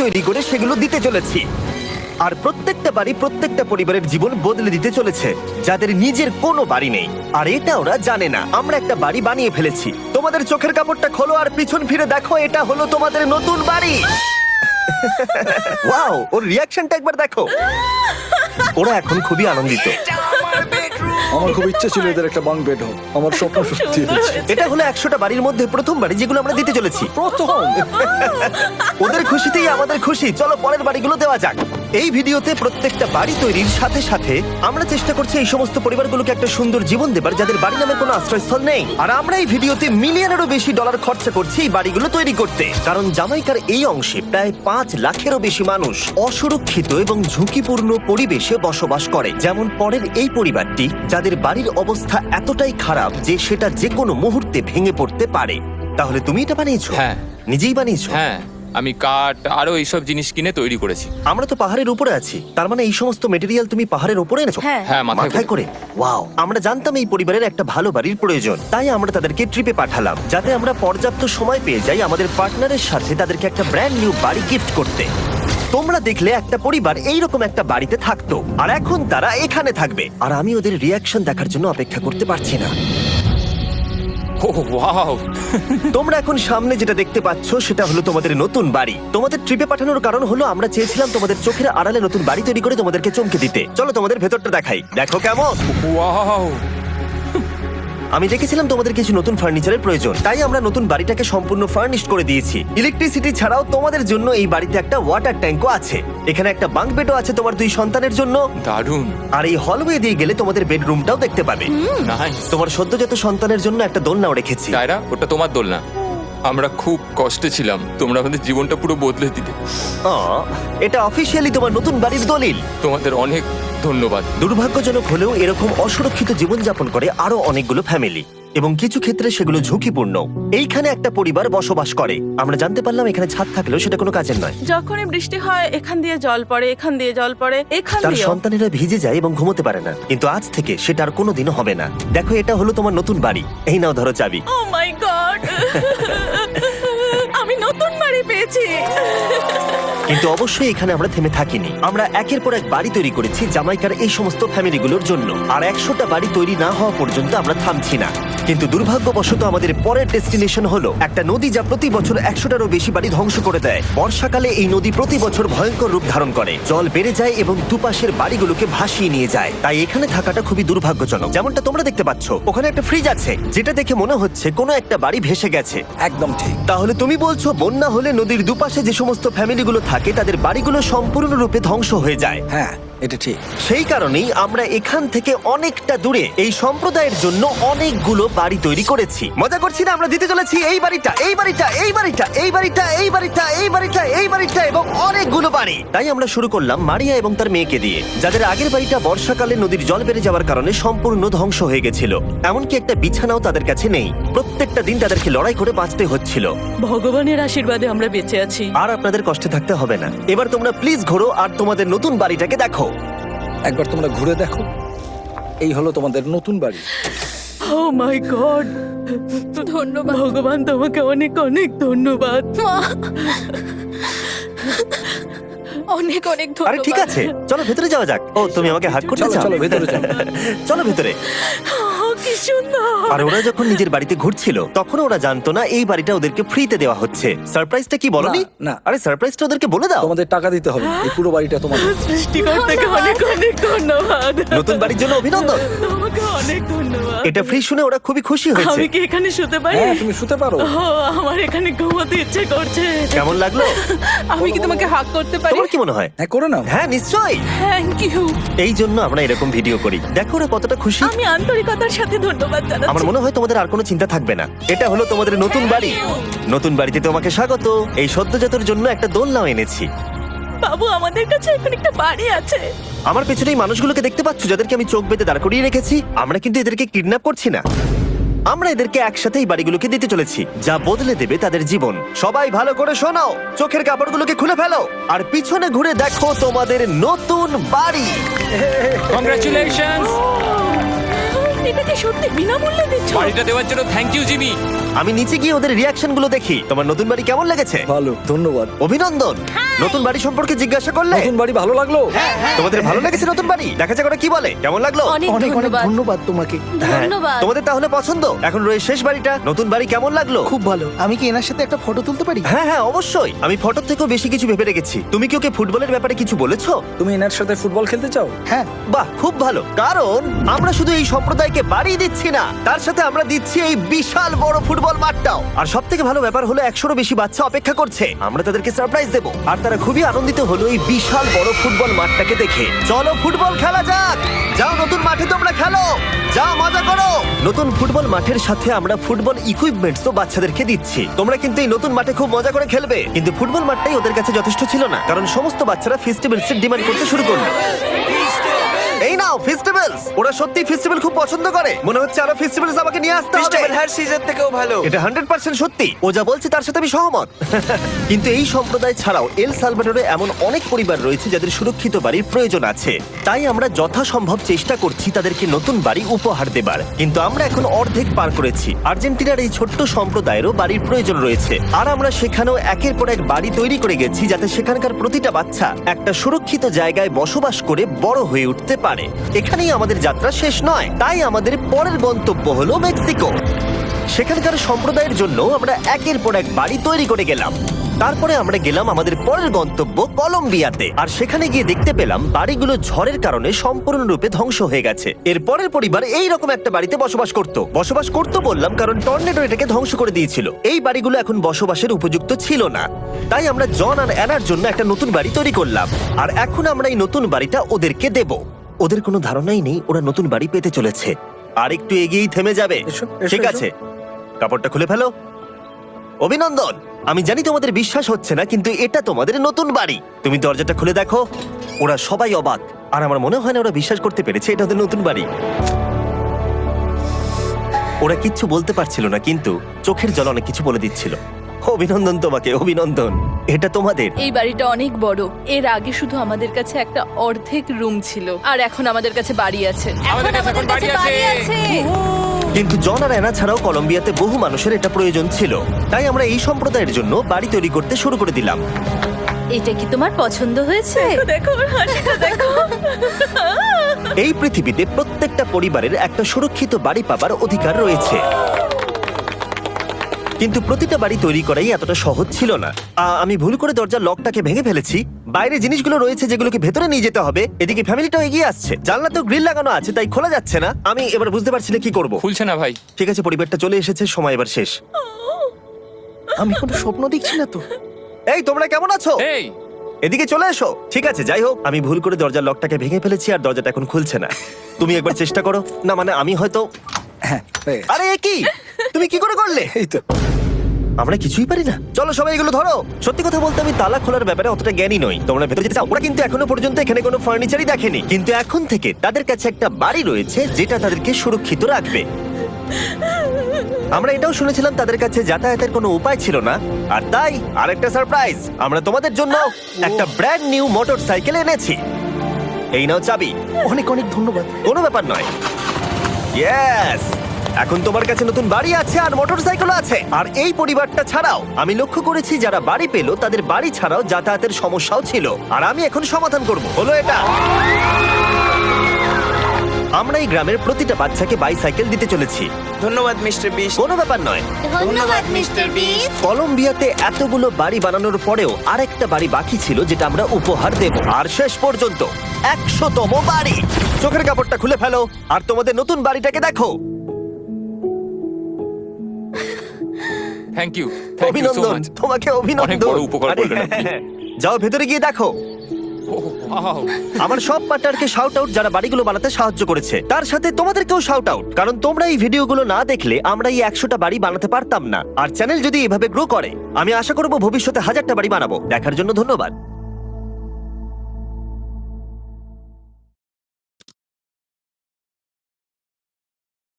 তৈরি করে সেগুলো দিতে চলেছি। আর প্রত্যেকটা বাড়ি প্রত্যেকটা পরিবারের জীবন বদলে দিতে চলেছে যাদের নিজের কোনো বাড়ি নেই। আর এটা ওরা জানে না। আমরা একটা বাড়ি বানিয়ে ফেলেছি। তোমাদের চোখের কাপড়টা খোলো আর পিছন ফিরে দেখো, এটা হলো তোমাদের নতুন বাড়ি। ওয়াও, ওর রিয়াকশনটা একবার দেখো। ওরা এখন খুবই আনন্দিত। আমার খুব ইচ্ছে ছিল এদের একটা বাঙ্ক বেড হোক। আমার স্বপ্ন সত্যি হয়েছে। এটা হলো 100টা বাড়ির মধ্যে প্রথম বাড়ি যেগুলো আমরা দিতে চলেছি। প্রথম ওদের খুশিতেই আমাদের খুশি। চলো পরের বাড়িগুলো দেওয়া যাক। এই ভিডিওতে প্রত্যেকটা বাড়ি তৈরির সাথে সাথে আমরা চেষ্টা করছি এই সমস্ত পরিবারগুলোকে একটা সুন্দর জীবন দেবার যাদের বাড়ি নামে কোনো আশ্রয়স্থল নেই। আর আমরা এই ভিডিওতে মিলিয়নেরও বেশি ডলার খরচা করছি এই বাড়িগুলো তৈরি করতে, কারণ জামাইকার এই অংশে প্রায় 5 লাখেরও বেশি মানুষ অসুরক্ষিত এবং ঝুঁকিপূর্ণ পরিবেশে বসবাস করে। যেমন পরের এই পরিবারটি, যাদের বাড়ির অবস্থা এতটাই খারাপ যে সেটা যে কোনো মুহূর্তে ভেঙে পড়তে পারে। তাহলে তুমি এটা বানিয়েছো? হ্যাঁ। নিজেই বানিয়েছো? হ্যাঁ, আমি কাঠ আরো এইসব জিনিস কিনে তৈরি করেছি। আমরা তো পাহাড়ের উপরে আছি, তার মানে এই সমস্ত মেটেরিয়াল তুমি পাহাড়ের উপরে এনেছো? হ্যাঁ। হ্যাঁ, মাথায় করে। ওয়াও, আমরা জানতাম এই পরিবারের একটা ভালো বাড়ির প্রয়োজন, তাই আমরা তাদেরকে ট্রিপে পাঠালাম যাতে আমরা পর্যাপ্ত সময় পেয়ে যাই আমাদের পার্টনারের সাথে তাদেরকে একটা ব্র্যান্ড নিউ বাড়ি গিফট করতে। তোমরা দেখলে একটা পরিবার এইরকম একটা বাড়িতে থাকতো, আর এখন তারা এখানে থাকবে। আর আমি ওদের রিয়াকশন দেখার জন্য অপেক্ষা করতে পারছি না। ও ওয়াও! তোমরা এখন সামনে যেটা দেখতে পাচ্ছ সেটা হলো তোমাদের নতুন বাড়ি। তোমাদের ট্রিপে পাঠানোর কারণ হলো আমরা চেয়েছিলাম তোমাদের চোখের আড়ালে নতুন বাড়ি তৈরি করে তোমাদেরকে চমকে দিতে। চলো তোমাদের ভেতরটা দেখাই, দেখো কেমন। ওয়াও! আমি দেখেছিলাম তোমাদের কিছু নতুন ফার্নিচারের প্রয়োজন, তাই আমরা নতুন বাড়িটাকে সম্পূর্ণ ফার্নিশড করে দিয়েছি। ইলেকট্রিসিটি ছাড়াও তোমাদের জন্য এই বাড়িতে একটা ওয়াটার ট্যাঙ্কও আছে। এখানে একটা বাঙ্ক বেডও আছে তোমার 2 সন্তানের জন্য। দারুণ! আর এই হলওয়ে দিয়ে গেলে তোমাদের বেডরুমটাও দেখতে পাবে। নাইস! তোমার সদ্যজাত সন্তানের জন্য একটা দোলনাও রেখেছি। টায়রা, ওটা তোমার দোলনা। আমরা খুব কষ্টে ছিলাম, তোমরা আমাদের জীবনটা পুরো বদলে দিতে। এটা অফিসিয়ালি তোমার নতুন বাড়ির দলিল। তোমাদের অনেক ধন্যবাদ। দুর্ভাগ্যজনক হলেও এরকম অসুরক্ষিত জীবনযাপন করে আরো অনেকগুলো ফ্যামিলি, এবং কিছু ক্ষেত্রে সেগুলো ঝুঁকিপূর্ণ। এইখানে একটা পরিবার বসবাস করে। আমরা জানতে পারলাম এখানে ছাদ থাকলেও সেটা কোনো কাজের নয়। যখনই বৃষ্টি হয় এখান দিয়ে জল পড়ে, এখান দিয়ে জল পড়ে, এখান তার দিয়ে। সন্তানেরা ভিজে যায় এবং ঘুমোতে পারে না, কিন্তু আজ থেকে সেটা আর কোনোদিনও হবে না। দেখো, এটা হলো তোমার নতুন বাড়ি। এই নাও, ধরো চাবি। ও মাই গড! আমি নতুন বাড়ি পেয়েছি। কিন্তু অবশ্যই এখানে আমরা থেমে থাকিনি। আমরা একের পর এক বাড়ি তৈরি করেছি জামাইকার এই সমস্ত ফ্যামিলিগুলোর জন্য। আর 100টা বাড়ি তৈরি না হওয়া পর্যন্ত আমরা থামছি না। কিন্তু দুর্ভাগ্যবশত আমাদের পরের ডেস্টিনেশন হলো একটা নদী যা প্রতি বছর 100টারও বেশি বাড়ি ধ্বংস করে দেয়। বর্ষাকালে এই নদী প্রতি বছর ভয়ঙ্কর রূপ ধারণ করে, জল বেড়ে যায় এবং দুপাশের বাড়িগুলোকে ভাসিয়ে নিয়ে যায়। তাই এখানে থাকাটা খুবই দুর্ভাগ্যজনক। যেমনটা তোমরা দেখতে পাচ্ছ, ওখানে একটা ফ্রিজ আছে যেটা দেখে মনে হচ্ছে কোনো একটা বাড়ি ভেসে গেছে। একদম ঠিক। তাহলে তুমি বলছো বন্যা হলে নদীর দুপাশে যে সমস্ত ফ্যামিলিগুলো থাকে তাদের বাড়িগুলো সম্পূর্ণরূপে ধ্বংস হয়ে যায়। হ্যাঁ, এটা ঠিক। সেই কারণেই আমরা এখান থেকে অনেকটা দূরে এই সম্প্রদায়ের জন্য অনেকগুলো বাড়ি তৈরি করেছি। মজা করছি না? আমরা দিতে চলেছি এই বাড়িটা, এই বাড়িটা, এই বাড়িটা, এই বাড়িটা, এই বাড়িটা, এই বাড়িটা, এই বাড়িটা এবং অনেকগুলো বাড়ি। তাই আমরা শুরু করলাম মারিয়া এবং তার মেয়েকে দিয়ে, যাদের আগের বাড়িটা বর্ষাকালে নদীর জল বেড়ে যাওয়ার কারণে সম্পূর্ণ ধ্বংস হয়ে গেছিল। এমনকি একটা বিছানাও তাদের কাছে নেই। প্রত্যেকটা দিন তাদেরকে লড়াই করে বাঁচতে হচ্ছিল। ভগবানের আশীর্বাদে আমরা বেঁচে আছি। আর আপনাদের কষ্টে থাকতে হবে না। এবার তোমরা প্লিজ ঘোরো আর তোমাদের নতুন বাড়িটাকে দেখো। একবার তোমরা ঘুরে দেখো, এই হলো তোমাদের নতুন বাড়ি। ও মাই গড! ধন্যবাদ ভগবান, তোমাকে অনেক অনেক ধন্যবাদ। অনেক অনেক আরে ধন্যবাদ। ঠিক আছে, চলো ভেতরে যাওয়া যাক। ও, তুমি আমাকে হাত করতে চলো চাও? চলো ভেতরে যাও। চলো ভেতরে। ও, কি সুন্দর! আর ওরা যখন নিজের বাড়িতে ঘুরছিল তখন ওরা জানতো না এই বাড়িটা ওদেরকে ফ্রিতে দেওয়া হচ্ছে। সারপ্রাইজটা কি বলনি? না, না। আরে সারপ্রাইজটা ওদেরকে বলে দাও। তোমাদের টাকা দিতে হবে, এই পুরো বাড়িটা তোমাদের। সৃষ্টিকর্তাকে অনেক অনেক ধন্যবাদ। নতুন বাড়ির জন্য অভিনন্দন। তোমাকে অনেক ধন্যবাদ। এটা ফ্রি শুনে ওরা খুবই খুশি হয়েছে। আমি কি এখানে শুতে পারি? হ্যাঁ, তুমি শুতে পারো। ও, আমার এখানে ঘুমোতে ইচ্ছে করছে। কেমন লাগলো? আমি কি তোমাকে হাগ করতে পারি? তোমার কি মনে হয়? হ্যাঁ, করে নাও। হ্যাঁ, নিশ্চয়ই। Thank you. এই জন্য আমরা এরকম ভিডিও করি। দেখো ওরা কতটা খুশি। আমি আন্তরিকতার সাথে ধন্যবাদ জানাচ্ছি। আমার মনে হয় তোমাদের আর কোনো চিন্তা থাকবে না। এটা হলো তোমাদের নতুন বাড়ি। নতুন বাড়িতে তোমাকে স্বাগত। এই সদ্যজাতর জন্য একটা দোলনাও এনেছি। বাবু, আমাদের কাছে এখন একটা বাড়ি আছে। আমার পেছনে এই মানুষগুলোকে দেখতে পাচ্ছ যাদেরকে আমি চোখ বেঁধে দাঁড় করিয়ে রেখেছি? আমরা কিন্তু এদেরকে কিডন্যাপ করছি না। আমরা এদেরকে একসাথে এই বাড়িগুলোকে দিতে চলেছি, যা বদলে দেবে তাদের জীবন। সবাই ভালো করে শোনাও, চোখের কাপড়গুলোকে খুলে ফেলো আর পিছনে ঘুরে দেখো তোমাদের নতুন বাড়ি। কংগ্রাচুলেশনস! এটাকে সত্যি বিনামূল্যে দিচ্ছ? বাড়িটা দেওয়ার জন্য থ্যাংক ইউ জিমি। আমি নিচে গিয়ে ওদের রিয়াকশন গুলো দেখি। তোমার নতুন বাড়ি কেমন লেগেছে? ভালো, ধন্যবাদ। অভিনন্দন। নতুন বাড়ি সম্পর্কে জিজ্ঞাসা করলে? নতুন বাড়ি ভালো লাগলো? তোমাদের ভালো লেগেছে নতুন বাড়ি? দেখা যাক ওরা কি বলে। কেমন লাগলো? অনেক অনেক অনেক ধন্যবাদ। ধন্যবাদ তোমাকে। হ্যাঁ, ধন্যবাদ। তোমাদের তাহলে পছন্দ? এখন রয়েছে শেষ বাড়িটা। নতুন বাড়ি কেমন লাগলো? খুব ভালো। আমি কি এনার সাথে একটা ফটো তুলতে পারি? হ্যাঁ হ্যাঁ অবশ্যই। আমি ফটোর থেকেও বেশি কিছু ভেবে রেখেছি। তুমি কি ওকে ফুটবলের ব্যাপারে কিছু বলেছো? তুমি এনার সাথে ফুটবল খেলতে চাও? হ্যাঁ। বাহ, খুব ভালো। কারণ আমরা শুধু এই সম্প্রদায়কে বাড়ি দিচ্ছি না, তার সাথে আমরা দিচ্ছি এই বিশাল বড় ফুটবল মাঠটাও। আর সব থেকে ভালো ব্যাপার হলো 100-রও বেশি বাচ্চা অপেক্ষা করছে। আমরা তাদেরকে সারপ্রাইজ দেবো, আর তারা খুবই আনন্দিত হলো এই বিশাল বড় ফুটবল মাঠটাকে দেখে। চলো ফুটবল খেলা যাক। যাও নতুন মাঠে তোমরা খেলো, যাও মজা করো। নতুন ফুটবল মাঠের সাথে আমরা ফুটবল ইকুইপমেন্টসও বাচ্চাদেরকে দিচ্ছি। তোমরা কিন্তু এই নতুন মাঠে খুব মজা করে খেলবে। কিন্তু ফুটবল মাঠটাই ওদের কাছে যথেষ্ট ছিল না, কারণ সমস্ত বাচ্চারা ফেস্টিভ্যালসের ডিমান্ড করতে শুরু করলো। এই নাও ফেস্টিভ্যালস। ওরা সত্যি ফেস্টিভ্যাল খুব পছন্দ করে। মনে হচ্ছে আরো ফেস্টিভ্যালস আমাকে নিয়ে আসতে হবে। হ্যার সিজন থেকেও ভালো। এটা 100% সত্যি। ও যা বলছে তার সাথে আমি সহমত। কিন্তু এই সম্প্রদায় ছাড়াও এল সালভাডোরে এমন অনেক পরিবার রয়েছে যাদের সুরক্ষিত বাড়ির প্রয়োজন আছে। তাই আমরা যথাসম্ভব চেষ্টা করছি তাদেরকে নতুন বাড়ি উপহার দেবার। কিন্তু আমরা এখন অর্ধেক পার করেছি। আর্জেন্টিনার এই ছোট্ট সম্প্রদায়েরও বাড়ির প্রয়োজন রয়েছে, আর আমরা সেখানেও একের পর এক বাড়ি তৈরি করে গেছি যাতে সেখানকার প্রতিটা বাচ্চা একটা সুরক্ষিত জায়গায় বসবাস করে বড় হয়ে উঠতে পারে। এখানেই আমাদের যাত্রা শেষ নয়, তাই আমাদের পরের গন্তব্য হলো মেক্সিকো। সেখানকার সম্প্রদায়ের জন্য আমরা একের পর এক বাড়ি তৈরি করে গেলাম। তারপরে আমরা গেলাম আমাদের পরের গন্তব্য কলম্বিয়াতে, আর সেখানে গিয়ে দেখতে পেলাম বাড়িগুলো ঝড়ের কারণে সম্পূর্ণরূপে ধ্বংস হয়ে গেছে। এর পরের পরিবার এই রকম একটা বাড়িতে বসবাস করত বললাম কারণ টর্নেডো এটাকে ধ্বংস করে দিয়েছিল। এই বাড়িগুলো এখন বসবাসের উপযুক্ত ছিল না, তাই আমরা জন আর অ্যানার জন্য একটা নতুন বাড়ি তৈরি করলাম। আর এখন আমরা এই নতুন বাড়িটা ওদেরকে দেব। ওদের কোনো ধারণাই নেই ওরা নতুন বাড়ি পেতে চলেছে। আর একটু এগিয়েই থেমে যাবে। এসো, এসো, ঠিক এসো। আছে, কাপড়টা খুলে ফেলো। অভিনন্দন। আমি জানি তোমাদের বিশ্বাস হচ্ছে না, কিন্তু এটা তোমাদের নতুন বাড়ি। তুমি দরজাটা খুলে দেখো। ওরা সবাই অবাক, আর আমার মনে হয় না ওরা বিশ্বাস করতে পেরেছে এটা ওদের নতুন বাড়ি। ওরা কিচ্ছু বলতে পারছিল না, কিন্তু চোখের জল অনেক কিছু বলে দিচ্ছিল। অভিনন্দন তোমাকে, অভিনন্দন। এটা তোমাদের। এই বাড়িটা অনেক বড়। এর আগে শুধু আমাদের কাছে একটা অর্ধেক রুম ছিল, আর এখন আমাদের কাছে বাড়ি আছে। আমাদের কাছে এখন বাড়ি আছে। কিন্তু জন আর অ্যানা ছাড়াও কলম্বিয়াতে বহু মানুষের এটা প্রয়োজন ছিল, তাই আমরা এই সম্প্রদায়ের জন্য বাড়ি তৈরি করতে শুরু করে দিলাম। এটা কি তোমার পছন্দ হয়েছে? দেখো ওর হাসিটা দেখো। এই পৃথিবীতে প্রত্যেকটা পরিবারের একটা সুরক্ষিত বাড়ি পাবার অধিকার রয়েছে, কিন্তু প্রতিটা বাড়ি তৈরি করাই এতটা সহজ ছিল না। আমি ভুল করে দরজার লকটাকে ভেঙে ফেলেছি। বাইরে জিনিসগুলো রয়েছে যেগুলোকে ভেতরে নিয়ে যেতে হবে। এদিকে ফ্যামিলিটাও এগিয়ে আসছে। জানলাতেও গ্রিল লাগানো আছে, তাই খোলা যাচ্ছে না। আমি এবার বুঝতে পারছি না কি করব। খুলছে না ভাই। ঠিক আছে, পরিবারটা চলে এসেছে, সময় এবার শেষ। আমি কোনো স্বপ্ন দেখছি না তো। এই তোমরা কেমন আছো? এই এদিকে চলে এসো। ঠিক আছে, যাই হোক, আমি ভুল করে দরজার লকটাকে ভেঙে ফেলেছি আর দরজাটা এখন খুলছে না। তুমি একবার চেষ্টা করো না। মানে আমি হয়তো। হ্যাঁ, হয়ে গেছে। আরে এ কি, তুমি কি করে করলে? এই তো। আমরা কিছুই পারি না। চলো সবাই এগুলো ধরো। সত্যি কথা বলতে আমি তালা খোলার ব্যাপারে অতটা জ্ঞানী নই। তোমরা ভেতরে যেতে চাও? ওরা কিন্তু এখনো পর্যন্ত এখানে কোনো ফার্নিচারই দেখেনি, কিন্তু এখন থেকে তাদের কাছে একটা বাড়ি রয়েছে যেটা তাদেরকে সুরক্ষিত রাখবে। আমরা এটাও শুনেছিলাম তাদের কাছে যাতায়াতের কোনো উপায় ছিল না, আর তাই আরেকটা সারপ্রাইজ, আমরা তোমাদের জন্য একটা ব্র্যান্ড নিউ মোটরসাইকেল এনেছি। এই নাও চাবি। অনেক অনেক ধন্যবাদ। কোনো ব্যাপার নয়। ইয়েস, এখন তোমার কাছে নতুন বাড়ি আছে আর মোটরসাইকেলও আছে। আর এই পরিবারটা ছাড়াও আমি লক্ষ্য করেছি যারা বাড়ি পেল তাদের বাড়ি ছাড়াও যাতায়াতের সমস্যাও ছিল, আর আমি এখন সমাধান করব। হলো এটা। আমরা এই গ্রামের প্রতিটা বাচ্চাকে বাইসাইকেল দিতে চলেছি। ধন্যবাদ মিস্টার বিস্ট। কোনো ব্যাপার নয়। ধন্যবাদ মিস্টার বিস্ট। কলম্বিয়াতে এতগুলো বাড়ি বানানোর পরেও আরেকটা বাড়ি বাকি ছিল যেটা আমরা উপহার দেব। আর শেষ পর্যন্ত 100তম বাড়ি। চোখের কাপড়টা খুলে ফেলো আর তোমাদের নতুন বাড়িটাকে দেখো। Thank you, thank you so অভিনন্দন মাচ। তোমাকে, অভিনন্দন। অনেক বড় উপকার আরে, করলেন আপনি। যাও ভেতরে গিয়ে দেখো। আমার সব পার্টনারকে শাউট আউট যারা বাড়িগুলো বানাতে সাহায্য করেছে। তার সাথে তোমাদেরকেও শাউট আউট, কারণ তোমরা এই ভিডিওগুলো না দেখলে আমরা এই 100টা বাড়ি বানাতে পারতাম না। আর চ্যানেল যদি এভাবে গ্রো করে, আমি আশা করব ভবিষ্যতে 1000টা বাড়ি বানাবো। দেখার জন্য ধন্যবাদ।